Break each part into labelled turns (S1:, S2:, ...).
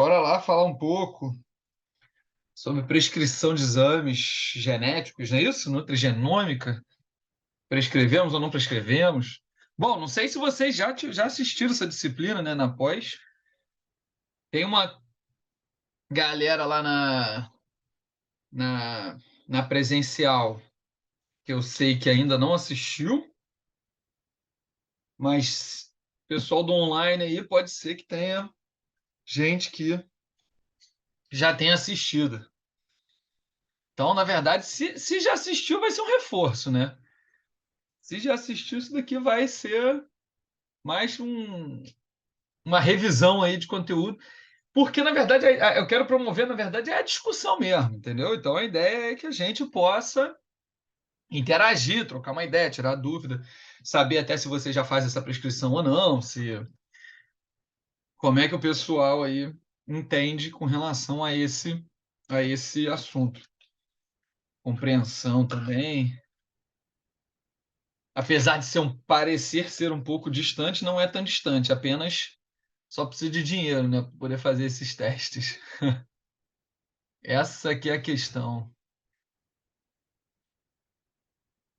S1: bora lá falar um pouco sobre prescrição de exames genéticos, não é isso? Nutrigenômica. Prescrevemos ou não prescrevemos? Bom, não sei se vocês já assistiram essa disciplina, né, na pós. Tem uma galera lá na, na presencial que eu sei que ainda não assistiu, mas pessoal do online aí pode ser que tenha gente que já tenha assistido. Então, na verdade, se já assistiu, vai ser um reforço, né? Se já assistiu, isso daqui vai ser mais uma revisão aí de conteúdo, porque, na verdade, eu quero promover, na verdade, é a discussão mesmo, entendeu? Então, a ideia é que a gente possa interagir, trocar uma ideia, tirar dúvida, saber até se você já faz essa prescrição ou não, se como é que o pessoal aí entende com relação a esse assunto. Compreensão também. Apesar de parecer ser um pouco distante, não é tão distante, apenas só precisa de dinheiro, né, para poder fazer esses testes. Essa aqui é a questão.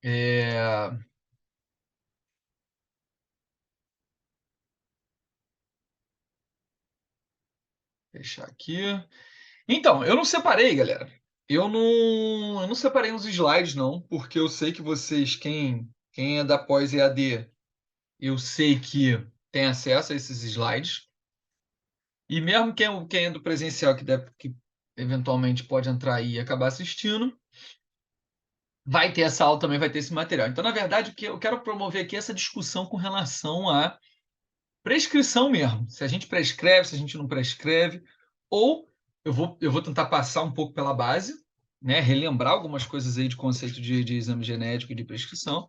S1: É, Deixar aqui. Então, eu não separei, galera. Eu não separei uns slides, não, porque eu sei que vocês, quem é da pós EAD, eu sei que tem acesso a esses slides. E mesmo quem é do presencial, que eventualmente pode entrar aí e acabar assistindo, vai ter essa aula também, vai ter esse material. Então, na verdade, o que eu quero promover aqui é essa discussão com relação à prescrição mesmo. Se a gente prescreve, se a gente não prescreve, ou eu vou tentar passar um pouco pela base, né? Relembrar algumas coisas aí de conceito de exame genético e de prescrição,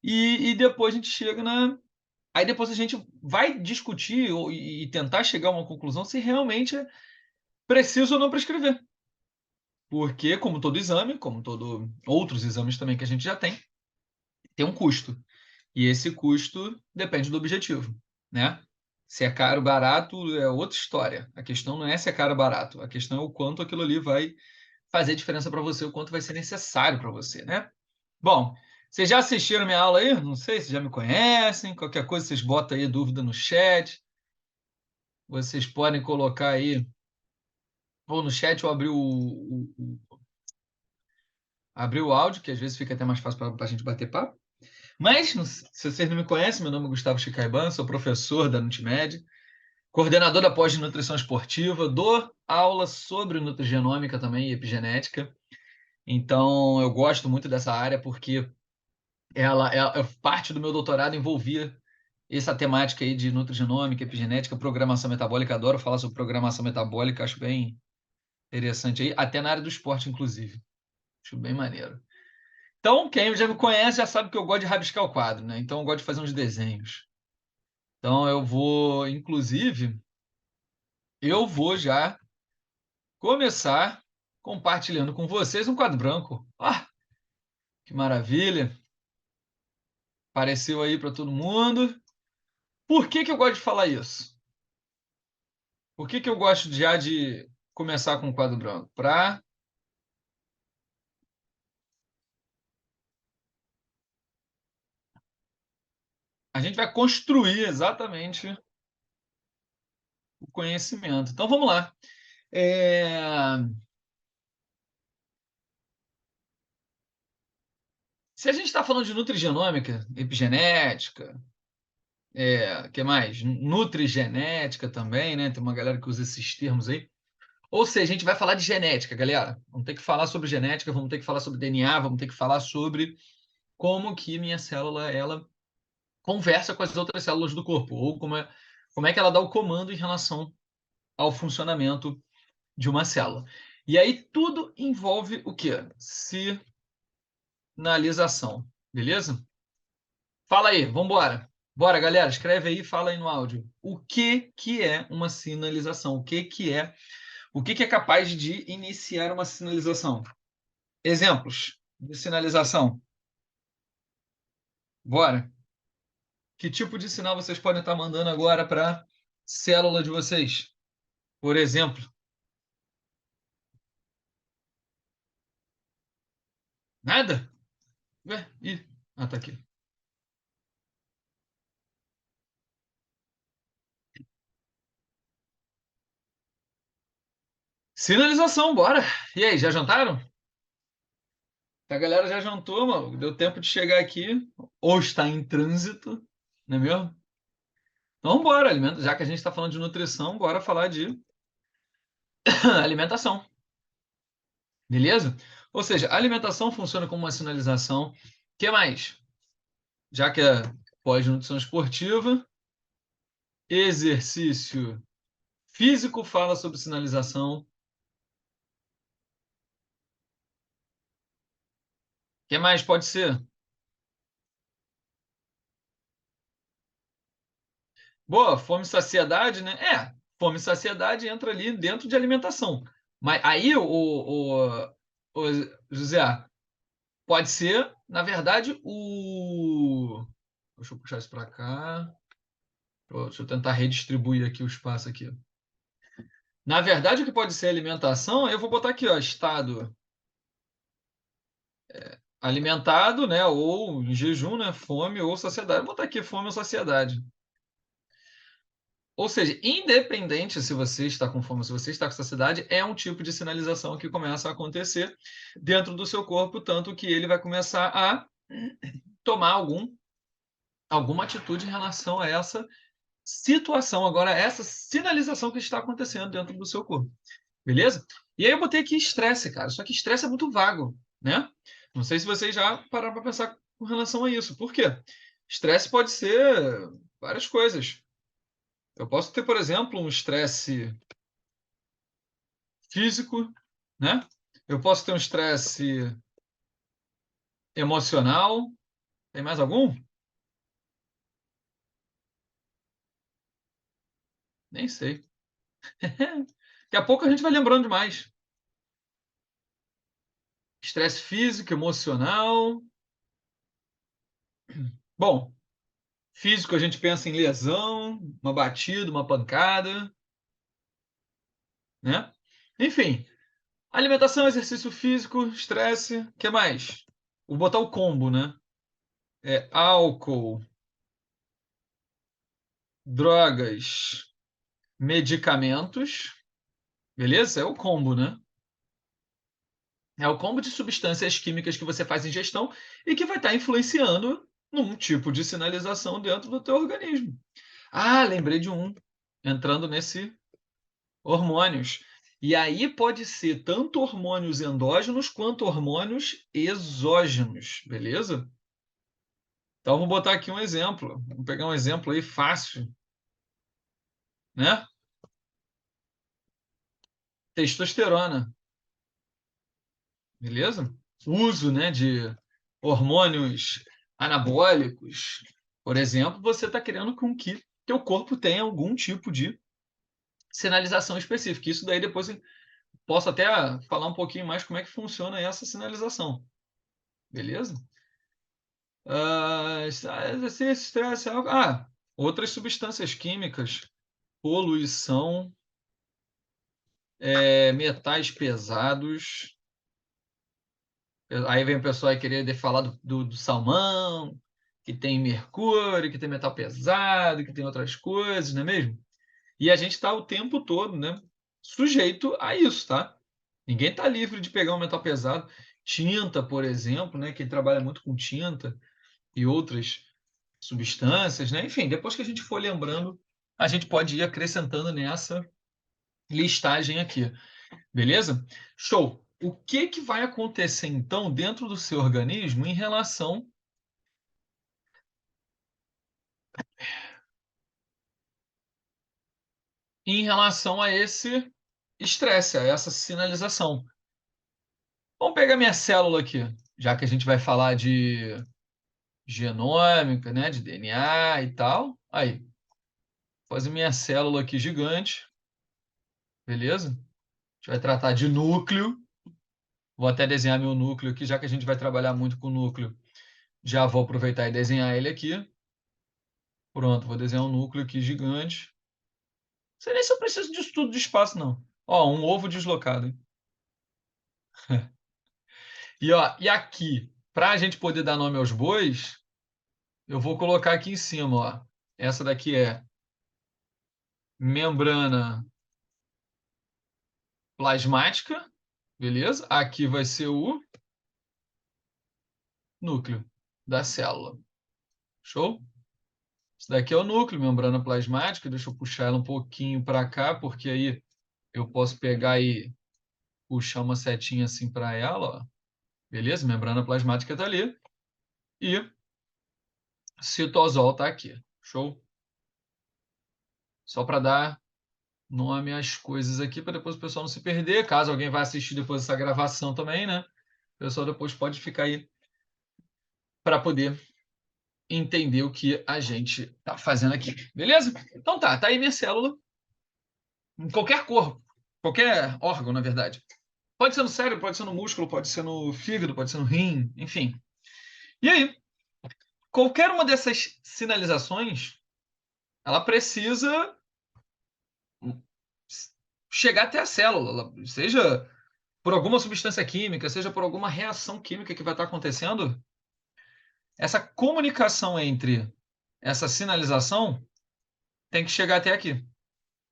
S1: e depois a gente chega na. Aí depois a gente vai discutir e tentar chegar a uma conclusão se realmente é preciso ou não prescrever. Porque, como todo exame, como todo outros exames também que a gente já tem um custo. E esse custo depende do objetivo, né? Se é caro ou barato é outra história. A questão não é se é caro ou barato. A questão é o quanto aquilo ali vai fazer diferença para você, o quanto vai ser necessário para você, né? Bom, vocês já assistiram minha aula aí? Não sei se já me conhecem. Qualquer coisa, vocês botam aí dúvida no chat. Vocês podem colocar aí, ou no chat, ou abrir o áudio, que às vezes fica até mais fácil para a gente bater papo. Mas, se vocês não me conhecem, meu nome é Gustavo Chicaiban, sou professor da Nutimed, coordenador da pós de nutrição esportiva, dou aula sobre nutrigenômica também e epigenética. Então, eu gosto muito dessa área porque parte do meu doutorado envolvia essa temática aí de nutrigenômica, epigenética, programação metabólica. Adoro falar sobre programação metabólica, acho bem interessante aí, até na área do esporte, inclusive. Acho bem maneiro. Então, quem já me conhece já sabe que eu gosto de rabiscar o quadro, né? Então, eu gosto de fazer uns desenhos. Então, eu vou já começar compartilhando com vocês um quadro branco. Ah, que maravilha! Apareceu aí para todo mundo. Por que que eu gosto de falar isso? Por que que eu gosto já de começar com um quadro branco? A gente vai construir exatamente o conhecimento. Então, vamos lá. É, Se a gente está falando de nutrigenômica, epigenética, que mais? Nutrigenética também, né? Tem uma galera que usa esses termos aí. Ou seja, a gente vai falar de genética, galera. Vamos ter que falar sobre genética, vamos ter que falar sobre DNA, vamos ter que falar sobre como que minha célula ela conversa com as outras células do corpo, ou como é que ela dá o comando em relação ao funcionamento de uma célula. E aí tudo envolve o quê? Sinalização, beleza? Fala aí, vamos embora. Bora, galera, escreve aí, fala aí no áudio. O que que é uma sinalização? O que que é capaz de iniciar uma sinalização? Exemplos de sinalização. Bora. Que tipo de sinal vocês podem estar mandando agora para a célula de vocês? Por exemplo, nada? Ué, ih, tá aqui. Sinalização, bora. E aí, já jantaram? A galera já jantou, mano. Deu tempo de chegar aqui. Ou está em trânsito, não é mesmo? Então, bora, alimento. Já que a gente está falando de nutrição, bora falar de alimentação. Beleza? Ou seja, a alimentação funciona como uma sinalização. O que mais? Já que é pós-nutrição esportiva, exercício físico fala sobre sinalização. O que mais pode ser? Boa, fome e saciedade, né? Fome e saciedade entra ali dentro de alimentação. Mas aí, o José, pode ser, na verdade, o. Deixa eu puxar isso para cá. Deixa eu tentar redistribuir aqui o espaço aqui. Na verdade, o que pode ser alimentação, eu vou botar aqui, ó, estado alimentado, né? Ou em jejum, né? Fome ou saciedade. Vou botar aqui fome ou saciedade. Ou seja, independente se você está com fome ou se você está com saciedade, é um tipo de sinalização que começa a acontecer dentro do seu corpo, tanto que ele vai começar a tomar alguma atitude em relação a essa situação, agora essa sinalização que está acontecendo dentro do seu corpo. Beleza? E aí eu botei aqui estresse, cara. Só que estresse é muito vago, né? Não sei se vocês já pararam para pensar com relação a isso. Por quê? Estresse pode ser várias coisas. Eu posso ter, por exemplo, um estresse físico, né? Eu posso ter um estresse emocional. Tem mais algum? Nem sei. Daqui a pouco a gente vai lembrando de mais. Estresse físico, emocional. Bom, físico a gente pensa em lesão, uma batida, uma pancada, né? Enfim, alimentação, exercício físico, estresse, o que mais? Vou botar o combo, né? É álcool, drogas, medicamentos, beleza? É o combo, né? É o combo de substâncias químicas que você faz ingestão e que vai estar influenciando num tipo de sinalização dentro do teu organismo. Ah, lembrei de um, entrando nesse hormônios. E aí pode ser tanto hormônios endógenos quanto hormônios exógenos, beleza? Então vou botar aqui um exemplo. Vamos pegar um exemplo aí fácil, né? Testosterona, beleza? Uso, né, de hormônios anabólicos, por exemplo, você está querendo com que teu corpo tenha algum tipo de sinalização específica. Isso daí depois eu posso até falar um pouquinho mais como é que funciona essa sinalização, beleza? Exercício, estresse, álcool. Outras substâncias químicas, poluição, metais pesados. Aí vem o pessoal aí querer falar do salmão, que tem mercúrio, que tem metal pesado, que tem outras coisas, não é mesmo? E a gente está o tempo todo, né, sujeito a isso, tá? Ninguém está livre de pegar um metal pesado. Tinta, por exemplo, né? Quem trabalha muito com tinta e outras substâncias, né? Enfim, depois que a gente for lembrando, a gente pode ir acrescentando nessa listagem aqui, beleza? Show. O que que vai acontecer então dentro do seu organismo em relação a esse estresse, a essa sinalização? Vamos pegar minha célula aqui, já que a gente vai falar de genômica, né, de DNA e tal. Aí, vou fazer minha célula aqui gigante, beleza? A gente vai tratar de núcleo. Vou até desenhar meu núcleo aqui, já que a gente vai trabalhar muito com núcleo. Já vou aproveitar e desenhar ele aqui. Pronto, vou desenhar um núcleo aqui gigante. sei nem se eu preciso disso tudo de espaço, não. Ó, um ovo deslocado, hein? E, ó, e aqui, para a gente poder dar nome aos bois, eu vou colocar aqui em cima, ó. Essa daqui é membrana plasmática, beleza? Aqui vai ser o núcleo da célula. Show? Isso daqui é o núcleo, membrana plasmática. Deixa eu puxar ela um pouquinho para cá, porque aí eu posso pegar e puxar uma setinha assim para ela, ó. Beleza? Membrana plasmática está ali. E citosol está aqui. Show? Só para dar nome às coisas aqui, para depois o pessoal não se perder. Caso alguém vá assistir depois essa gravação também, né? O pessoal depois pode ficar aí para poder entender o que a gente está fazendo aqui. Beleza? Então tá aí minha célula. Em qualquer corpo, qualquer órgão, na verdade. Pode ser no cérebro, pode ser no músculo, pode ser no fígado, pode ser no rim, enfim. E aí, qualquer uma dessas sinalizações, ela precisa chegar até a célula, seja por alguma substância química, seja por alguma reação química que vai estar acontecendo. Essa comunicação entre essa sinalização tem que chegar até aqui,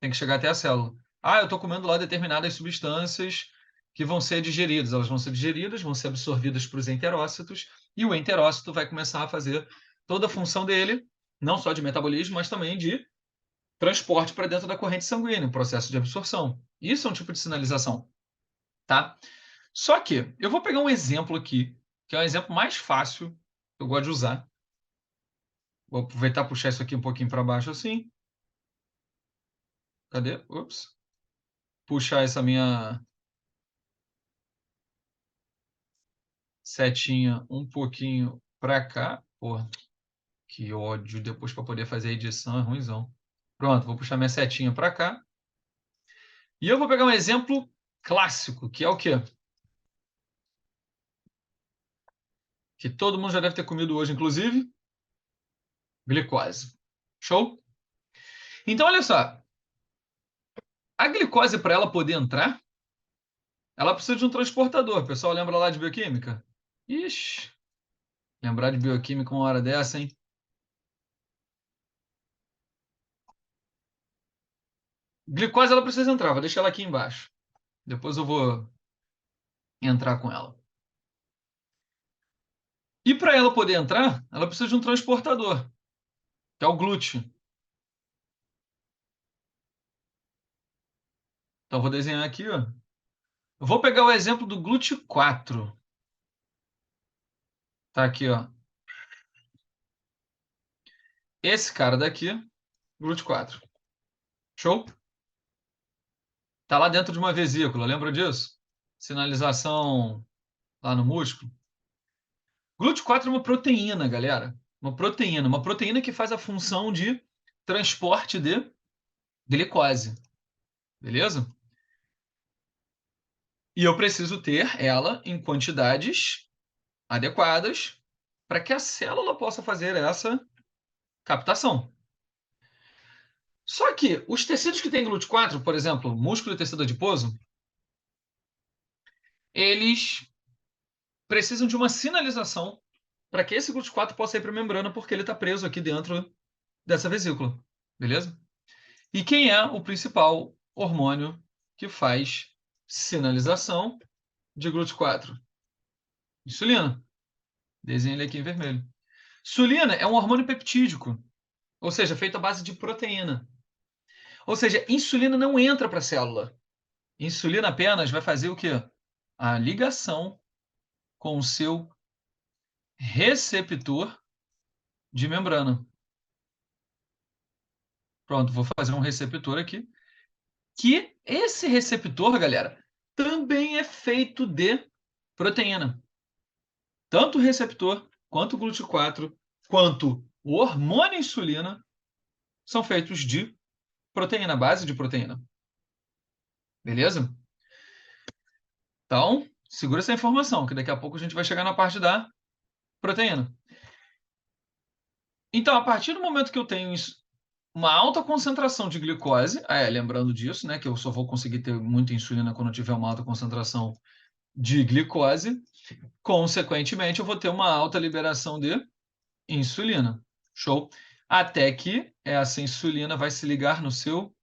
S1: tem que chegar até a célula. Ah, eu estou comendo lá determinadas substâncias que vão ser digeridas. Elas vão ser digeridas, vão ser absorvidas para os enterócitos, e o enterócito vai começar a fazer toda a função dele, não só de metabolismo, mas também de transporte para dentro da corrente sanguínea, o processo de absorção. Isso é um tipo de sinalização, tá? Só que eu vou pegar um exemplo aqui, que é um exemplo mais fácil que eu gosto de usar. Vou aproveitar e puxar isso aqui um pouquinho para baixo assim. Cadê? Ups. Puxar essa minha setinha um pouquinho para cá. Porra, que ódio. Depois para poder fazer a edição é ruimzão. Pronto, vou puxar minha setinha para cá. E eu vou pegar um exemplo clássico, que é o quê? Que todo mundo já deve ter comido hoje, inclusive. Glicose. Show? Então, olha só. A glicose, para ela poder entrar, ela precisa de um transportador. O pessoal lembra lá de bioquímica? Ixi, lembrar de bioquímica uma hora dessa, hein? Glicose, ela precisa entrar. Vou deixar ela aqui embaixo. Depois eu vou entrar com ela. E para ela poder entrar, ela precisa de um transportador, que é o glúteo. Então, eu vou desenhar aqui, ó. Eu vou pegar o exemplo do glúteo 4. Tá aqui, ó. Esse cara daqui, glúteo 4. Show? Tá lá dentro de uma vesícula, lembra disso? Sinalização lá no músculo. Glúteo 4 é uma proteína, galera. Uma proteína que faz a função de transporte de glicose. Beleza? E eu preciso ter ela em quantidades adequadas para que a célula possa fazer essa captação. Só que os tecidos que têm glúteo 4, por exemplo, músculo e tecido adiposo, eles precisam de uma sinalização para que esse glúteo 4 possa ir para a membrana, porque ele está preso aqui dentro dessa vesícula. Beleza? E quem é o principal hormônio que faz sinalização de glúteo 4? Insulina. Desenho ele aqui em vermelho. Insulina é um hormônio peptídico, ou seja, feito à base de proteína. Ou seja, insulina não entra para a célula. Insulina apenas vai fazer o quê? A ligação com o seu receptor de membrana. Pronto, vou fazer um receptor aqui. Que esse receptor, galera, também é feito de proteína. Tanto o receptor, quanto o glúteo 4, quanto o hormônio insulina são feitos de proteína, base de proteína. Beleza? Então, segura essa informação, que daqui a pouco a gente vai chegar na parte da proteína. Então, a partir do momento que eu tenho uma alta concentração de glicose, lembrando disso, né, que eu só vou conseguir ter muita insulina quando eu tiver uma alta concentração de glicose, consequentemente eu vou ter uma alta liberação de insulina. Show? Até que essa insulina vai se ligar no seu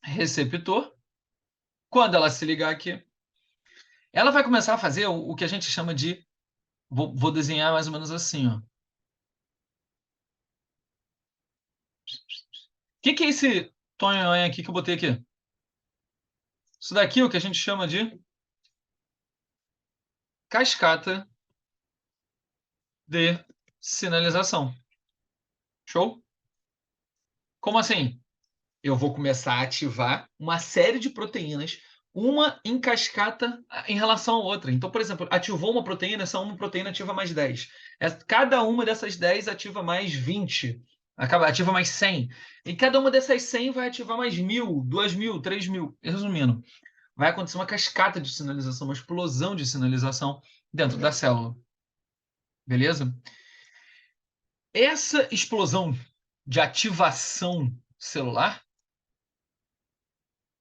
S1: receptor. Quando ela se ligar aqui, ela vai começar a fazer o que a gente chama de. Vou desenhar mais ou menos assim, ó. O que é esse tonhonho aqui que eu botei aqui? Isso daqui é o que a gente chama de cascata de sinalização. Show? Como assim? Eu vou começar a ativar uma série de proteínas, uma em cascata em relação à outra. Então, por exemplo, ativou uma proteína, essa uma proteína ativa mais 10. Cada uma dessas 10 ativa mais 20. Ativa mais 100. E cada uma dessas 100 vai ativar mais 1.000, 2.000, 3.000. Resumindo, vai acontecer uma cascata de sinalização, uma explosão de sinalização dentro da célula. Beleza? Essa explosão de ativação celular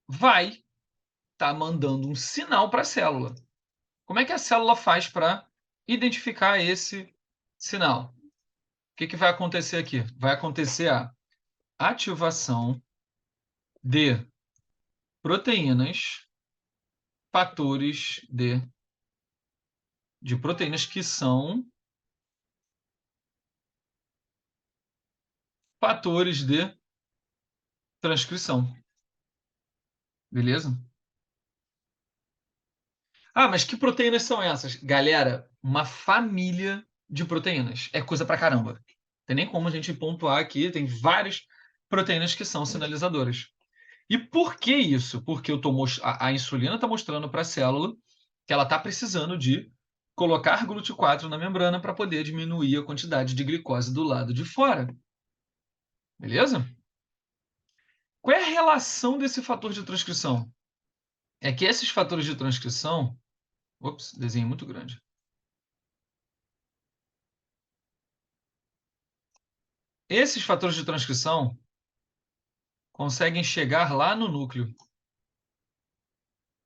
S1: vai estar mandando um sinal para a célula. Como é que a célula faz para identificar esse sinal? O que vai acontecer aqui? Vai acontecer a ativação de proteínas, fatores de proteínas que são fatores de transcrição. Beleza? Ah, mas que proteínas são essas? Galera, uma família de proteínas. É coisa pra caramba. Não tem nem como a gente pontuar aqui, tem várias proteínas que são sinalizadoras. E por que isso? Porque a insulina está mostrando para a célula que ela está precisando de colocar GLUT4 na membrana para poder diminuir a quantidade de glicose do lado de fora. Beleza? Qual é a relação desse fator de transcrição? É que esses fatores de transcrição. Ops, desenho muito grande. Esses fatores de transcrição conseguem chegar lá no núcleo.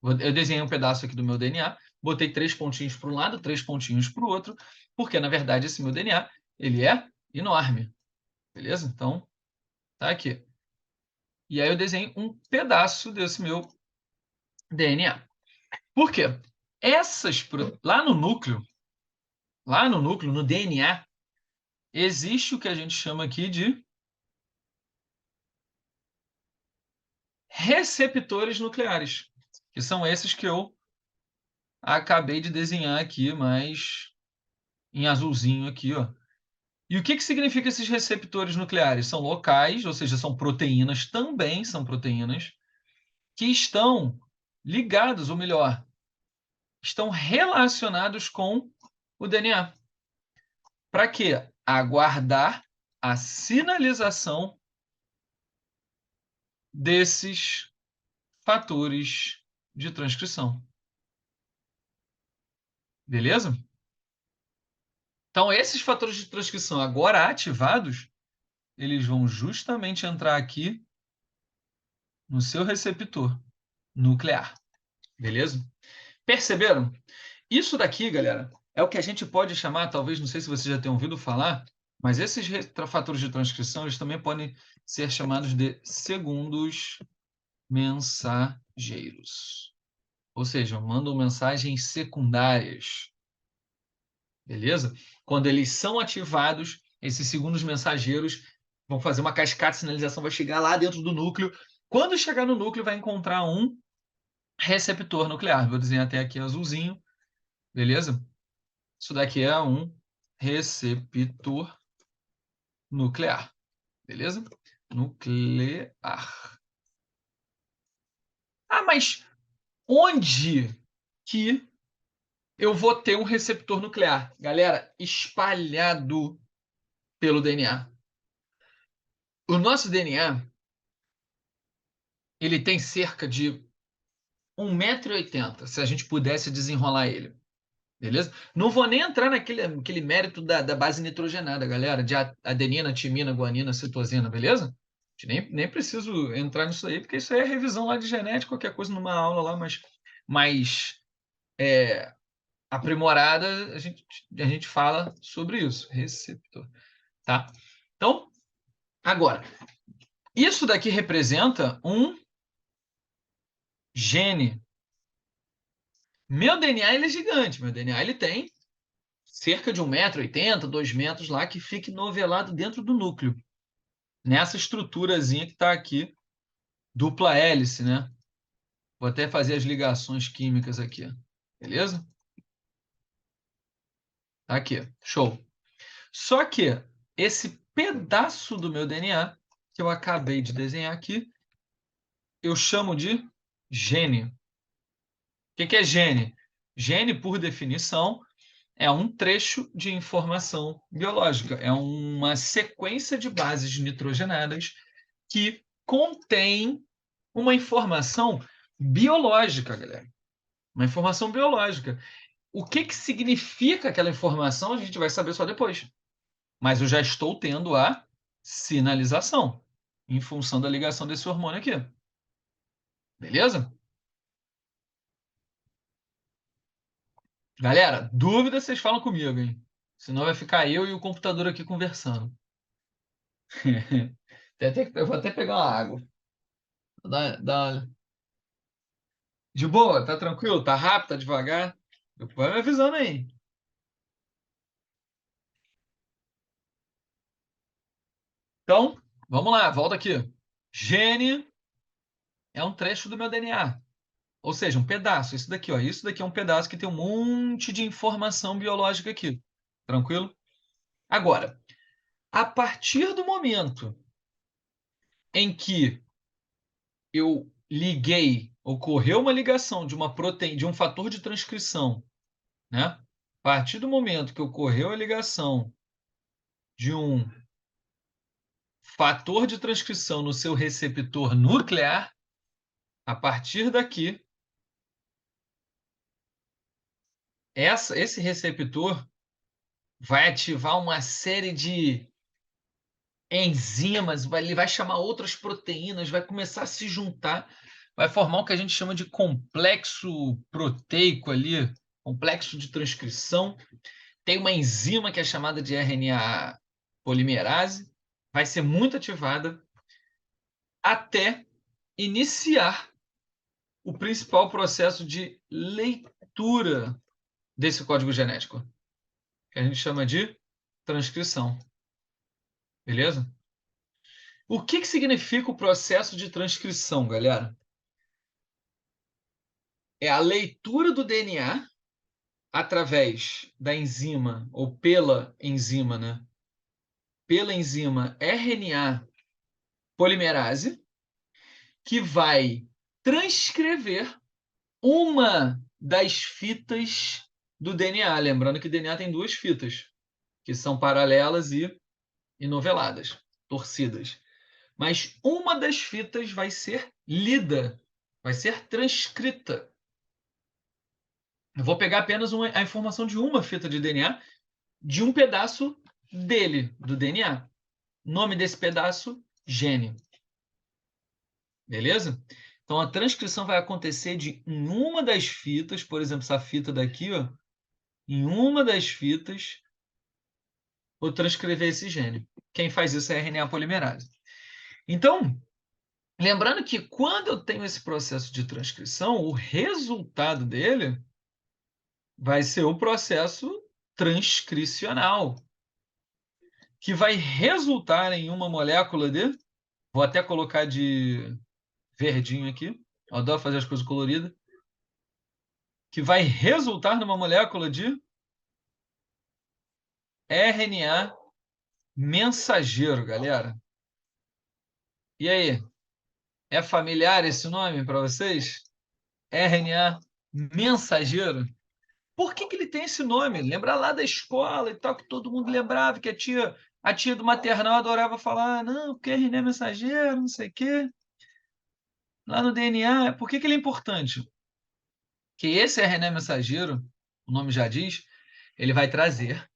S1: Eu desenhei um pedaço aqui do meu DNA, botei 3 pontinhos para um lado, 3 pontinhos para o outro, porque, na verdade, esse meu DNA ele é enorme. Beleza? Então, tá aqui. E aí eu desenhei um pedaço desse meu DNA. Por quê? Lá no núcleo, no DNA, existe o que a gente chama aqui de receptores nucleares, que são esses que eu acabei de desenhar aqui, mas em azulzinho aqui, ó. E o que significa esses receptores nucleares? São locais, ou seja, são proteínas, também são proteínas, que estão ligados, ou melhor, estão relacionados com o DNA. Para quê? Aguardar a sinalização desses fatores de transcrição. Beleza? Então, esses fatores de transcrição agora ativados, eles vão justamente entrar aqui no seu receptor nuclear. Beleza? Perceberam? Isso daqui, galera, é o que a gente pode chamar, talvez, não sei se você já tem ouvido falar, mas esses fatores de transcrição, eles também podem ser chamados de segundos mensageiros. Ou seja, mandam mensagens secundárias. Beleza? Quando eles são ativados, esses segundos mensageiros vão fazer uma cascata de sinalização, vai chegar lá dentro do núcleo. Quando chegar no núcleo, vai encontrar um receptor nuclear. Vou desenhar até aqui azulzinho. Beleza? Isso daqui é um receptor nuclear. Beleza? Nuclear. Ah, mas onde que eu vou ter um receptor nuclear? Galera, espalhado pelo DNA. O nosso DNA, ele tem cerca de 1,80 m, se a gente pudesse desenrolar ele. Beleza? Não vou nem entrar naquele mérito da base nitrogenada, galera, de adenina, timina, guanina, citosina, beleza? A gente nem preciso entrar nisso aí, porque isso aí é revisão lá de genética, qualquer coisa numa aula lá, mas aprimorada, a gente fala sobre isso. Receptor, tá? Então, agora, isso daqui representa um gene. Meu DNA ele é gigante, meu DNA ele tem cerca de 1,80 m, 2 metros lá, que fica novelado dentro do núcleo, nessa estruturazinha que está aqui, dupla hélice, né? Vou até fazer as ligações químicas aqui, beleza? Tá aqui, show. Só que esse pedaço do meu DNA, que eu acabei de desenhar aqui, eu chamo de gene. O que é gene? Gene, por definição, é um trecho de informação biológica, é uma sequência de bases nitrogenadas que contém uma informação biológica, galera. Uma informação biológica. O que significa aquela informação, a gente vai saber só depois. Mas eu já estou tendo a sinalização em função da ligação desse hormônio aqui. Beleza? Galera, dúvida vocês falam comigo, hein? Senão vai ficar eu e o computador aqui conversando. Eu vou até pegar uma água. De boa, tá tranquilo? Tá rápido, tá devagar? Vai me avisando aí. Então, vamos lá, volta aqui. Gene é um trecho do meu DNA. Ou seja, um pedaço. Isso daqui, ó. Isso daqui é um pedaço que tem um monte de informação biológica aqui. Tranquilo? Agora, a partir do momento em que eu liguei, ocorreu uma ligação de uma proteína, de um fator de transcrição, né? A partir do momento que ocorreu a ligação de um fator de transcrição no seu receptor nuclear, a partir daqui, esse receptor vai ativar uma série de enzimas, ele vai chamar outras proteínas, vai começar a se juntar, vai formar o que a gente chama de complexo proteico ali, complexo de transcrição. Tem uma enzima que é chamada de RNA polimerase, vai ser muito ativada até iniciar o principal processo de leitura desse código genético, que a gente chama de transcrição. Beleza? O que significa o processo de transcrição, galera? É a leitura do DNA através da enzima, ou pela enzima, né? Pela enzima RNA polimerase, que vai transcrever uma das fitas do DNA. Lembrando que o DNA tem duas fitas, que são paralelas e noveladas, torcidas. Mas uma das fitas vai ser lida, vai ser transcrita. Eu vou pegar apenas a informação de uma fita de DNA, de um pedaço dele, do DNA. Nome desse pedaço, gene. Beleza? Então a transcrição vai acontecer em uma das fitas, por exemplo, essa fita daqui, ó, em uma das fitas, vou transcrever esse gene. Quem faz isso é a RNA polimerase. Então, lembrando que quando eu tenho esse processo de transcrição, o resultado dele vai ser o processo transcricional, que vai resultar em uma molécula de. Vou até colocar de verdinho aqui. Eu adoro fazer as coisas coloridas. Que vai resultar numa molécula de RNA mensageiro, galera. E aí? É familiar esse nome para vocês? RNA mensageiro? Por que ele tem esse nome? Lembra lá da escola e tal, que todo mundo lembrava, que a tia do maternal adorava falar, não, porque RNA mensageiro, não sei o quê. Lá no DNA, por que ele é importante? Que esse RNA mensageiro, o nome já diz, ele vai trazer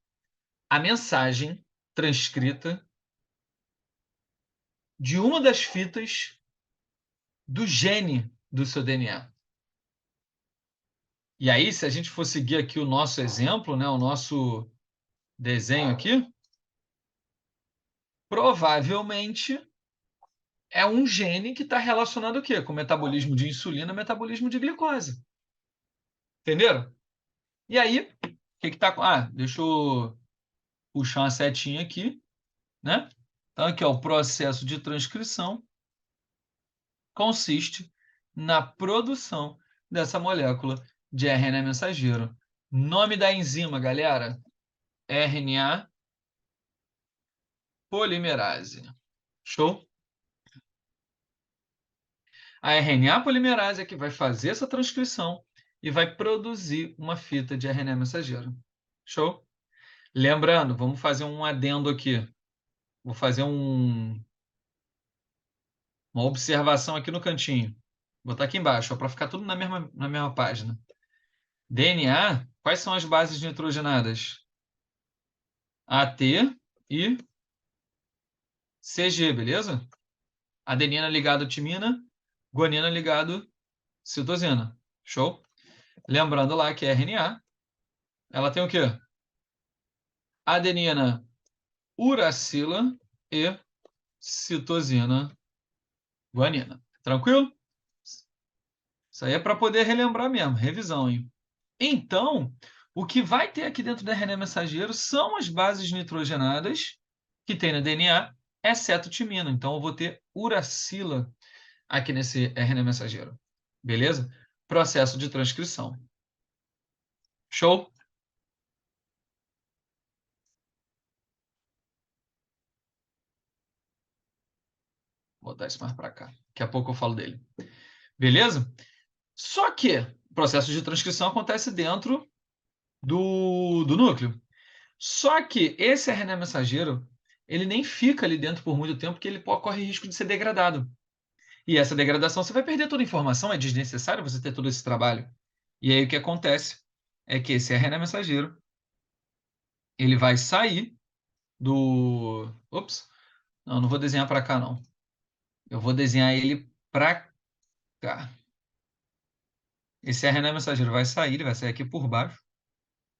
S1: a mensagem transcrita de uma das fitas do gene do seu DNA. E aí, se a gente for seguir aqui o nosso exemplo, né, o nosso desenho aqui, provavelmente é um gene que está relacionado o quê? Com o metabolismo de insulina e metabolismo de glicose. Entenderam? E aí, o que está... Ah, deixa eu puxar uma setinha aqui, né? Então, aqui, ó, o processo de transcrição consiste na produção dessa molécula de RNA mensageiro. Nome da enzima, galera? RNA polimerase. Show? A RNA polimerase é que vai fazer essa transcrição e vai produzir uma fita de RNA mensageiro. Show? Lembrando, vamos fazer um adendo aqui. Vou fazer uma observação aqui no cantinho. Vou botar aqui embaixo, para ficar tudo na mesma página. DNA, quais são as bases nitrogenadas? AT e CG, beleza? Adenina ligado à timina, guanina ligado citosina. Show? Lembrando lá que RNA, ela tem o quê? Adenina, uracila e citosina, guanina. Tranquilo? Isso aí é para poder relembrar mesmo, revisão, hein? Então, o que vai ter aqui dentro do RNA mensageiro são as bases nitrogenadas que tem no DNA, exceto timina. Então, eu vou ter uracila aqui nesse RNA mensageiro. Beleza? Processo de transcrição. Show? Vou botar isso mais para cá. Daqui a pouco eu falo dele. Beleza? Só que o processo de transcrição acontece dentro do núcleo. Só que esse RNA mensageiro, ele nem fica ali dentro por muito tempo, porque ele corre risco de ser degradado. E essa degradação, você vai perder toda a informação, é desnecessário você ter todo esse trabalho. E aí o que acontece é que esse RNA mensageiro, ele vai sair do... Ops, não vou desenhar para cá, não. Eu vou desenhar ele para cá. Esse RNA mensageiro vai sair, ele vai sair aqui por baixo.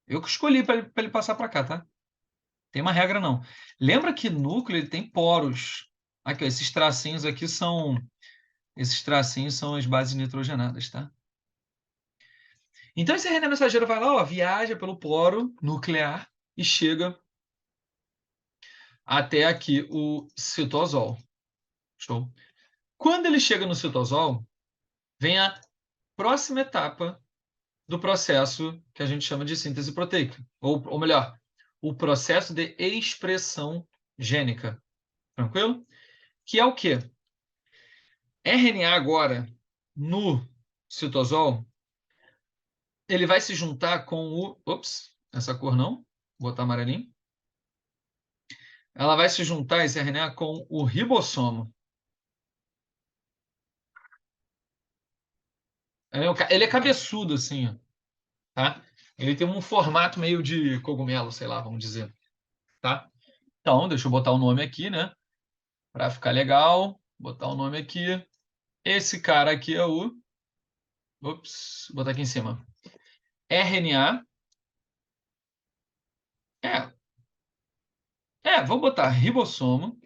S1: Eu que escolhi para ele passar para cá, tá? Tem uma regra, não. Lembra que núcleo ele tem poros. Aqui, ó, esses tracinhos aqui são... Esses tracinhos são as bases nitrogenadas, tá? Então, esse RNA mensageiro vai lá, ó, viaja pelo poro nuclear e chega até aqui o citosol. Show? Quando ele chega no citosol, vem a próxima etapa do processo que a gente chama de síntese proteica. Ou melhor, o processo de expressão gênica. Tranquilo? Que é o quê? RNA agora, no citosol, ele vai se juntar com o... Ops, essa cor não. Vou botar amarelinho. Ela vai se juntar, esse RNA, com o ribossomo. Ele é cabeçudo, assim, ó, tá? Ele tem um formato meio de cogumelo, sei lá, vamos dizer, tá? Então, deixa eu botar o nome aqui, né? Para ficar legal, botar o nome aqui. Esse cara aqui é o... Ops, vou botar aqui em cima. RNA. Vou botar ribossomo,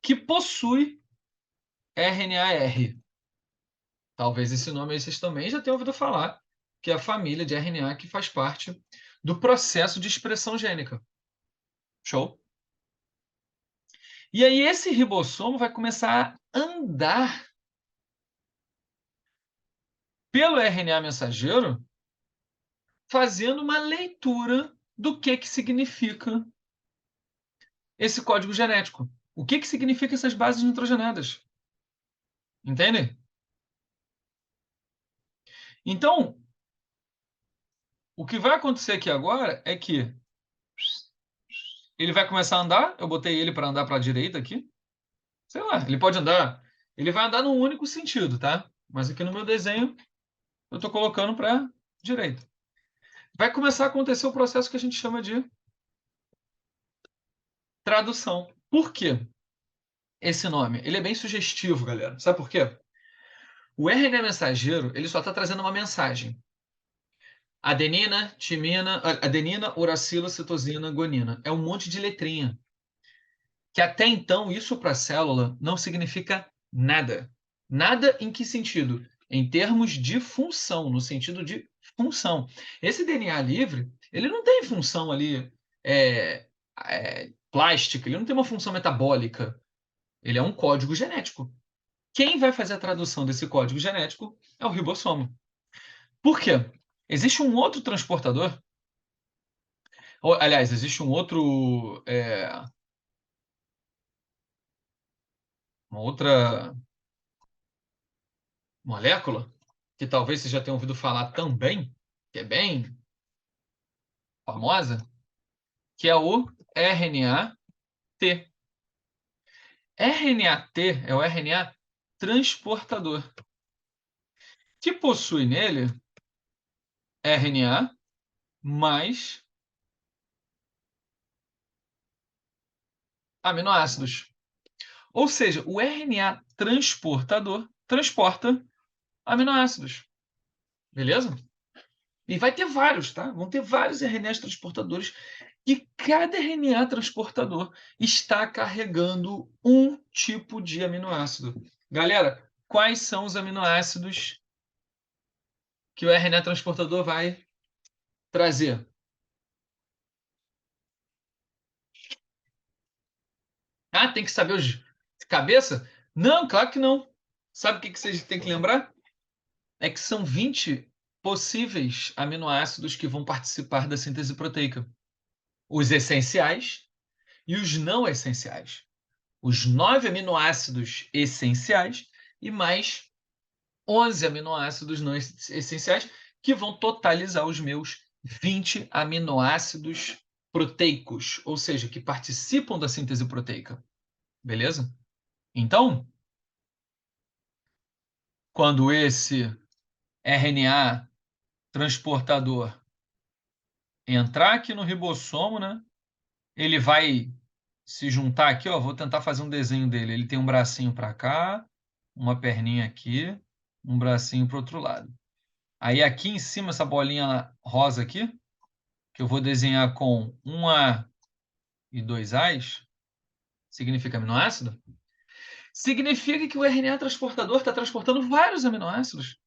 S1: que possui RNAR. Talvez esse nome aí vocês também já tenham ouvido falar, que é a família de RNA que faz parte do processo de expressão gênica. Show? E aí esse ribossomo vai começar a andar pelo RNA mensageiro, fazendo uma leitura do que significa esse código genético. O que significa essas bases nitrogenadas? Entendem? Então, o que vai acontecer aqui agora é que ele vai começar a andar. Eu botei ele para andar para a direita aqui. Sei lá, ele pode andar. Ele vai andar num único sentido, tá? Mas aqui no meu desenho eu estou colocando para direita. vai começar a acontecer o processo que a gente chama de tradução. Por quê? Esse nome, ele é bem sugestivo, galera. Sabe por quê? O RNA mensageiro, ele só está trazendo uma mensagem. Adenina, timina, adenina, uracila, citosina, guanina. É um monte de letrinha. Que até então, isso para a célula não significa nada. Nada em que sentido? Em termos de função, no sentido de função. Esse DNA livre, ele não tem função ali é, plástica, ele não tem uma função metabólica. Ele é um código genético. Quem vai fazer a tradução desse código genético é o ribossomo. Por quê? Existe um outro transportador, aliás, existe um outro, uma outra molécula que talvez você já tenha ouvido falar também, que é bem famosa, que é o RNA-T. RNA-T é o RNA transportador, que possui nele RNA mais aminoácidos. Ou seja, o RNA transportador transporta aminoácidos. Beleza? E vai ter vários, tá? Vão ter vários RNAs transportadores e cada RNA transportador está carregando um tipo de aminoácido. Galera, quais são os aminoácidos que o RNA transportador vai trazer? Ah, tem que saber os de cabeça? Não, claro que não. Sabe o que vocês têm que lembrar? É que são 20 possíveis aminoácidos que vão participar da síntese proteica. Os essenciais e os não essenciais. Os 9 aminoácidos essenciais e mais 11 aminoácidos não essenciais, que vão totalizar os meus 20 aminoácidos proteicos, ou seja, que participam da síntese proteica. Beleza? Então, quando esse RNA transportador entrar aqui no ribossomo, né, ele vai se juntar aqui, ó, vou tentar fazer um desenho dele. Ele tem um bracinho para cá, uma perninha aqui, um bracinho para o outro lado. Aí aqui em cima, essa bolinha rosa aqui, que eu vou desenhar com um A e dois A's, significa aminoácido? Significa que o RNA transportador está transportando vários aminoácidos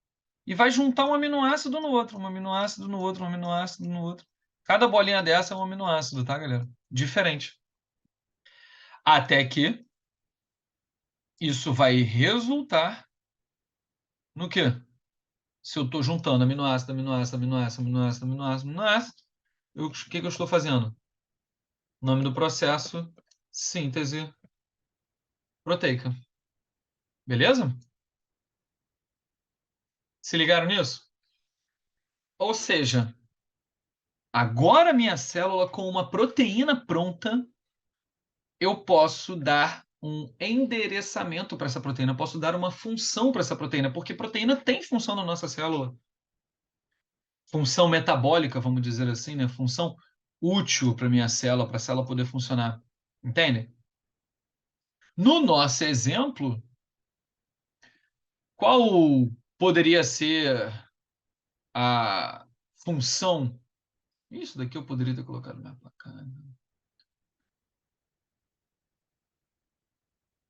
S1: e vai juntar um aminoácido no outro, um aminoácido no outro, um aminoácido no outro. Cada bolinha dessa é um aminoácido, tá, galera? Diferente. Até que isso vai resultar no quê? Se eu estou juntando aminoácido, aminoácido, aminoácido, aminoácido, aminoácido, aminoácido, o que eu estou fazendo? O nome do processo, síntese proteica. Beleza? Se ligaram nisso? Ou seja, agora minha célula com uma proteína pronta, eu posso dar um endereçamento para essa proteína, eu posso dar uma função para essa proteína, porque proteína tem função na nossa célula. Função metabólica, vamos dizer assim, né? Função útil para minha célula, para a célula poder funcionar. Entende? No nosso exemplo, qual poderia ser a função? Isso daqui eu poderia ter colocado mais para cá.